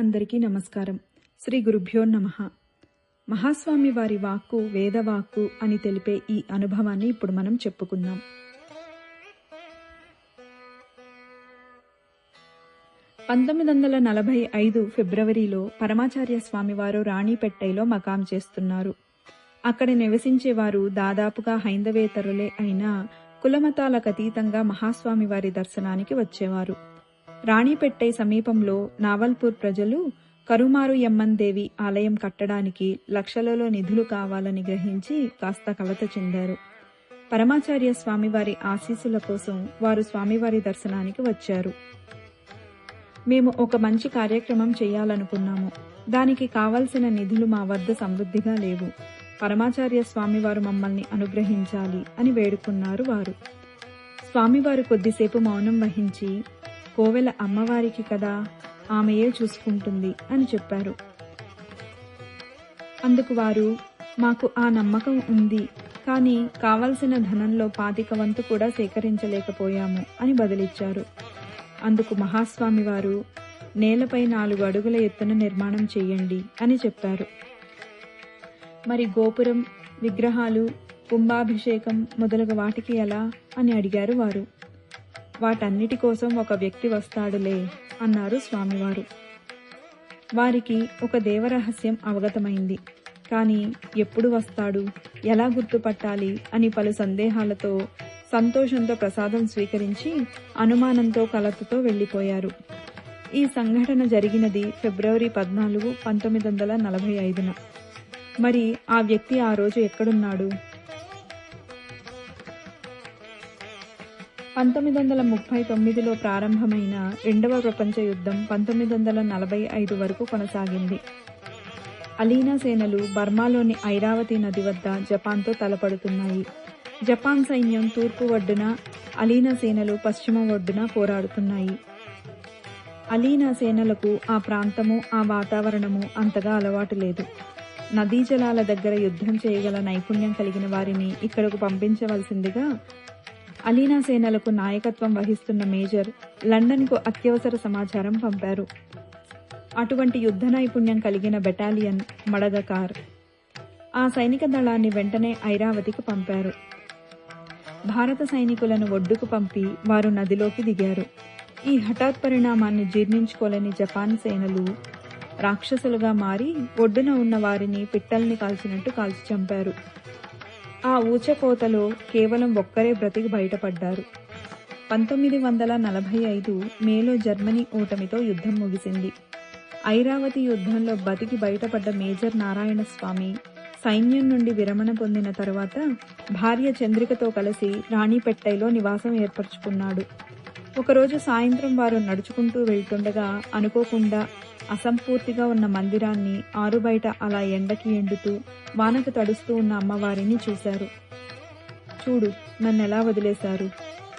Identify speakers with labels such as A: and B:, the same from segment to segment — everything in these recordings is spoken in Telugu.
A: అందరికీ నమస్కారం. శ్రీ గురుభ్యో నమః. మహాస్వామి వారి వాక్కు వేదవాక్కు అని తెలిపే ఈ అనుభవాన్ని ఇప్పుడు మనం చెప్పుకుందాం. ఫిబ్రవరిలో పరమాచార్య స్వామివారు రాణిపెట్టైలో మకాం చేస్తున్నారు. అక్కడ నివసించేవారు దాదాపుగా హైందవేతరులే అయినా కులమతాలకు అతీతంగా మహాస్వామి వారి దర్శనానికి వచ్చేవారు. రాణిపెట్టై సమీపంలో నావల్పూర్ ప్రజలు కరుమారు యమ్మన్దేవి ఆలయం కట్టడానికి లక్షలలో నిధులు కావాలని గ్రహించి కాస్త కలత చెందారు. పరమాచార్య స్వామివారి ఆశీస్సుల కోసం వారు స్వామివారి దర్శనానికి వచ్చారు. మేము ఒక మంచి కార్యక్రమం చేయాలనుకున్నాము. దానికి కావలసిన నిధులు మా వద్ద సమృద్ధిగా లేవు. పరమాచార్య స్వామివారు మమ్మల్ని అనుగ్రహించాలి అని వేడుకున్నారు వారు. స్వామివారు కొద్దిసేపు మౌనం వహించి, కోవెల అమ్మవారికి కదా, ఆమెయే చూసుకుంటుంది అని చెప్పారు. అందుకు వారు, మాకు ఆ నమ్మకం ఉంది, కానీ కావలసిన ధనంలో 25 వంతు కూడా సేకరించలేకపోయాము అని బదులిచ్చారు. అందుకు మహాస్వామి వారు, నేలపై 4 అడుగుల ఎత్తున నిర్మాణం చెయ్యండి అని చెప్పారు. మరి గోపురం, విగ్రహాలు, కుంభాభిషేకం మొదలగు వాటికి ఎలా అని అడిగారు వారు. వాటన్నిటి కోసం ఒక వ్యక్తి వస్తాడులే అన్నారు స్వామివారు. వారికి ఒక దేవరహస్యం అవగతమైంది. కానీ ఎప్పుడు వస్తాడు, ఎలా గుర్తుపట్టాలి అని పలు సందేహాలతో, సంతోషంతో ప్రసాదం స్వీకరించి అనుమానంతో కలతతో వెళ్లిపోయారు. ఈ సంఘటన జరిగినది ఫిబ్రవరి 14, 1945న. మరి ఆ వ్యక్తి ఆ రోజు ఎక్కడున్నాడు? 1939లో ప్రారంభమైన రెండవ ప్రపంచ యుద్ధం 1945 వరకు కొనసాగింది. అలీనా సేనలు బర్మాలోని ఐరావతి నది వద్ద జపాన్తో తలపడుతున్నాయి. జపాన్ సైన్యం తూర్పు ఒడ్డున, అలీనా సేనలు పశ్చిమ ఒడ్డున పోరాడుతున్నాయి. అలీనా సేనలకు ఆ ప్రాంతము, ఆ వాతావరణము అంతగా అలవాటు లేదు. నదీ జలాల దగ్గర యుద్ధం చేయగల నైపుణ్యం కలిగిన వారిని ఇక్కడకు పంపించవలసిందిగా అలీనా సేనలకు నాయకత్వం వహిస్తున్న మేజర్ లండన్కు అత్యవసర సమాచారం పంపారు. అటువంటి యుద్ధ నైపుణ్యం కలిగిన బెటాలియన్ మడగకార్. ఆ సైనిక దళాన్ని వెంటనే ఐరావతికి పంపారు. భారత సైనికులను ఒడ్డుకు పంపి వారు నదిలోకి దిగారు. ఈ హఠాత్ పరిణామాన్ని జీర్ణించుకోలేని జపాన్ సేనలు రాక్షసులుగా మారి ఒడ్డున ఉన్న వారిని పిట్టల్ని కాల్చినట్టు కాల్చి చంపారు. ఆ ఊచకోతలో కేవలం ఒక్కరే బ్రతికి బయటపడ్డారు. 1945 మేలో జర్మనీ ఓటమితో యుద్ధం ముగిసింది. ఐరావతి యుద్ధంలో బతికి బయటపడ్డ మేజర్ నారాయణ స్వామి సైన్యం నుండి విరమణ పొందిన తరువాత భార్య చంద్రికతో కలిసి రాణిపెట్టైలో నివాసం ఏర్పరచుకున్నాడు. ఒకరోజు సాయంత్రం వారు నడుచుకుంటూ వెళ్తుండగా అనుకోకుండా అసంపూర్తిగా ఉన్న మందిరాన్ని ఆరుబయట అలా ఎండకి ఎండుతూ, వానకు తడుస్తూ ఉన్న అమ్మవారిని చూశారు. చూడు, నన్నెలా వదిలేశారు.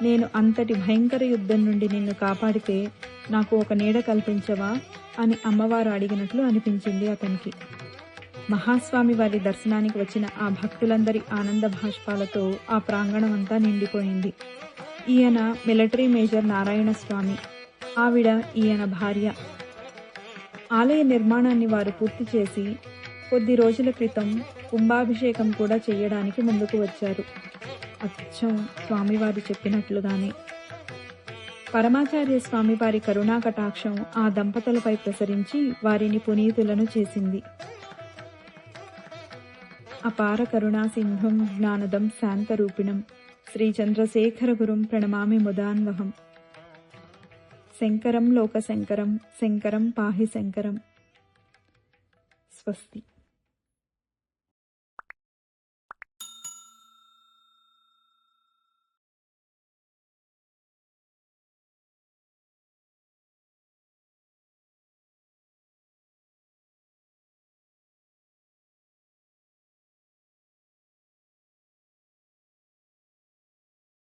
A: నేను అంతటి భయంకర యుద్ధం నుండి నిన్ను కాపాడితే నాకు ఒక నీడ కల్పించవా అని అమ్మవారు అడిగినట్లు అనిపించింది అతనికి. మహాస్వామి వారి దర్శనానికి వచ్చిన ఆ భక్తులందరి ఆనంద భాష్పాలతో ఆ ప్రాంగణం అంతా నిండిపోయింది. ఈయన మిలిటరీ మేజర్ నారాయణ స్వామి, ఆవిడ ఈయన భార్య. ఆలయ నిర్మాణాన్ని వారు పూర్తి చేసి కొద్ది రోజుల క్రితం కుంభాభిషేకం కూడా చేయడానికి ముందుకు వచ్చారు. అచ్చం స్వామివారు చెప్పినట్లుగానే. పరమాచార్య స్వామివారి కరుణా కటాక్షం ఆ దంపతులపై ప్రసరించి వారిని పునీతులను చేసింది. అపార కరుణా సింధుం జ్ఞానదం శాంతరూపిణం శ్రీ చంద్రశేఖర గురుం ప్రణమామి ముదాన్వహం. శంకరం లోకశంకరం శంకరం పాహి శంకరం. స్వస్తి.